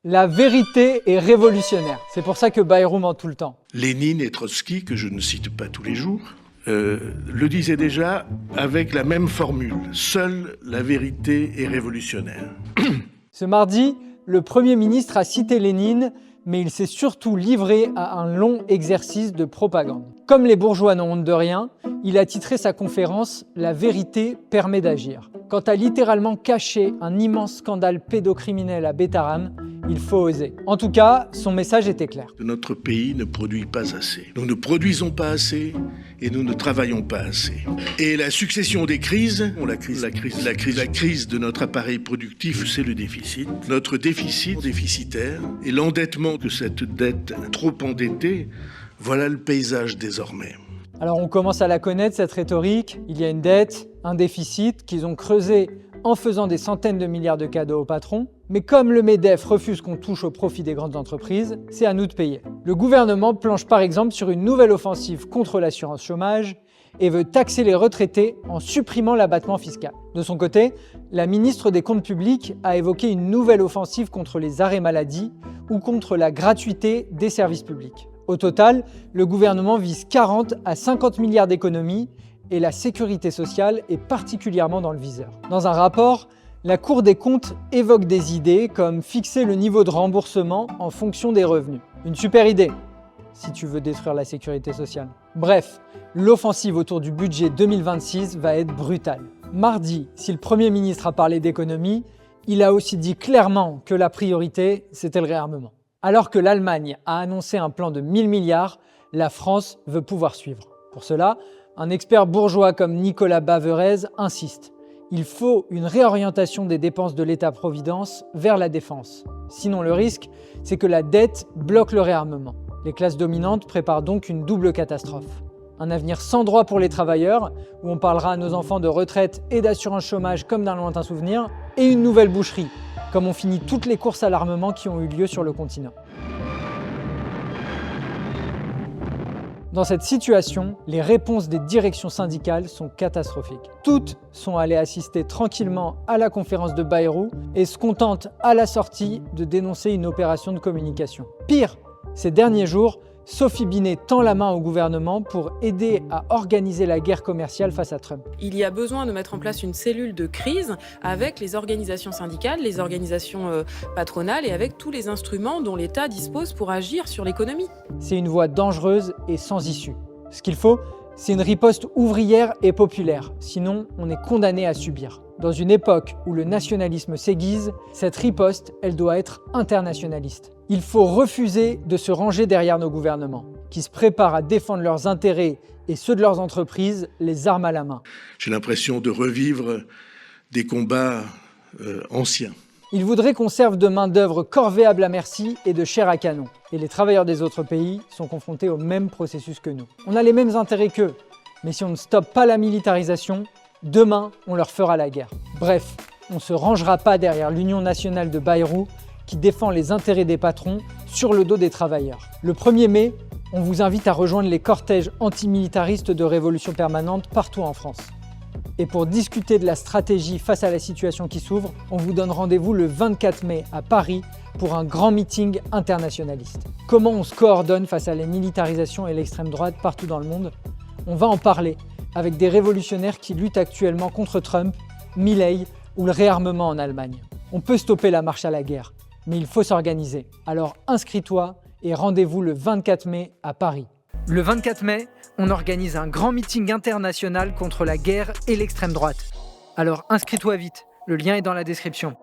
La vérité est révolutionnaire. C'est pour ça que Bayrou ment tout le temps. Lénine et Trotsky, que je ne cite pas tous les jours, le disaient déjà avec la même formule. Seule la vérité est révolutionnaire. Ce mardi, le Premier ministre a cité Lénine, mais il s'est surtout livré à un long exercice de propagande. Comme les bourgeois n'ont honte de rien, il a titré sa conférence « La vérité permet d'agir ». Quant à littéralement cacher un immense scandale pédocriminel à Bétharam, il faut oser. En tout cas, son message était clair. Notre pays ne produit pas assez. Nous ne produisons pas assez et nous ne travaillons pas assez. Et la succession des crises, la crise de notre appareil productif, c'est le déficit. Notre déficit déficitaire et l'endettement de cette dette trop endettée, voilà le paysage désormais. Alors on commence à la connaître, cette rhétorique. Il y a une dette, un déficit qu'ils ont creusé en faisant des centaines de milliards de cadeaux aux patrons. Mais comme le MEDEF refuse qu'on touche au profit des grandes entreprises, c'est à nous de payer. Le gouvernement planche par exemple sur une nouvelle offensive contre l'assurance chômage et veut taxer les retraités en supprimant l'abattement fiscal. De son côté, la ministre des Comptes publics a évoqué une nouvelle offensive contre les arrêts maladie ou contre la gratuité des services publics. Au total, le gouvernement vise 40 à 50 milliards d'économies et la sécurité sociale est particulièrement dans le viseur. Dans un rapport, la Cour des comptes évoque des idées comme fixer le niveau de remboursement en fonction des revenus. Une super idée, si tu veux détruire la sécurité sociale. Bref, l'offensive autour du budget 2026 va être brutale. Mardi, si le Premier ministre a parlé d'économie, il a aussi dit clairement que la priorité, c'était le réarmement. Alors que l'Allemagne a annoncé un plan de 1000 milliards, la France veut pouvoir suivre. Pour cela, un expert bourgeois comme Nicolas Baverez insiste. Il faut une réorientation des dépenses de l'État-providence vers la défense. Sinon, le risque, c'est que la dette bloque le réarmement. Les classes dominantes préparent donc une double catastrophe. Un avenir sans droit pour les travailleurs, où on parlera à nos enfants de retraite et d'assurance chômage comme d'un lointain souvenir, et une nouvelle boucherie, comme on finit toutes les courses à l'armement qui ont eu lieu sur le continent. Dans cette situation, les réponses des directions syndicales sont catastrophiques. Toutes sont allées assister tranquillement à la conférence de Bayrou et se contentent à la sortie de dénoncer une opération de communication. Pire, ces derniers jours, Sophie Binet tend la main au gouvernement pour aider à organiser la guerre commerciale face à Trump. Il y a besoin de mettre en place une cellule de crise avec les organisations syndicales, les organisations patronales et avec tous les instruments dont l'État dispose pour agir sur l'économie. C'est une voie dangereuse et sans issue. Ce qu'il faut, c'est une riposte ouvrière et populaire, sinon on est condamné à subir. Dans une époque où le nationalisme s'aiguise, cette riposte, elle doit être internationaliste. Il faut refuser de se ranger derrière nos gouvernements, qui se préparent à défendre leurs intérêts et ceux de leurs entreprises, les armes à la main. J'ai l'impression de revivre des combats anciens. Ils voudraient qu'on serve de main-d'œuvre corvéable à merci et de chair à canon. Et les travailleurs des autres pays sont confrontés au même processus que nous. On a les mêmes intérêts qu'eux, mais si on ne stoppe pas la militarisation, demain, on leur fera la guerre. Bref, on ne se rangera pas derrière l'Union nationale de Bayrou qui défend les intérêts des patrons sur le dos des travailleurs. Le 1er mai, on vous invite à rejoindre les cortèges antimilitaristes de Révolution Permanente partout en France. Et pour discuter de la stratégie face à la situation qui s'ouvre, on vous donne rendez-vous le 24 mai à Paris pour un grand meeting internationaliste. Comment on se coordonne face à la militarisation et l'extrême droite partout dans le monde? On va en parler avec des révolutionnaires qui luttent actuellement contre Trump, Milei ou le réarmement en Allemagne. On peut stopper la marche à la guerre, mais il faut s'organiser. Alors inscris-toi et rendez-vous le 24 mai à Paris. Le 24 mai, on organise un grand meeting international contre la guerre et l'extrême droite. Alors inscris-toi vite, le lien est dans la description.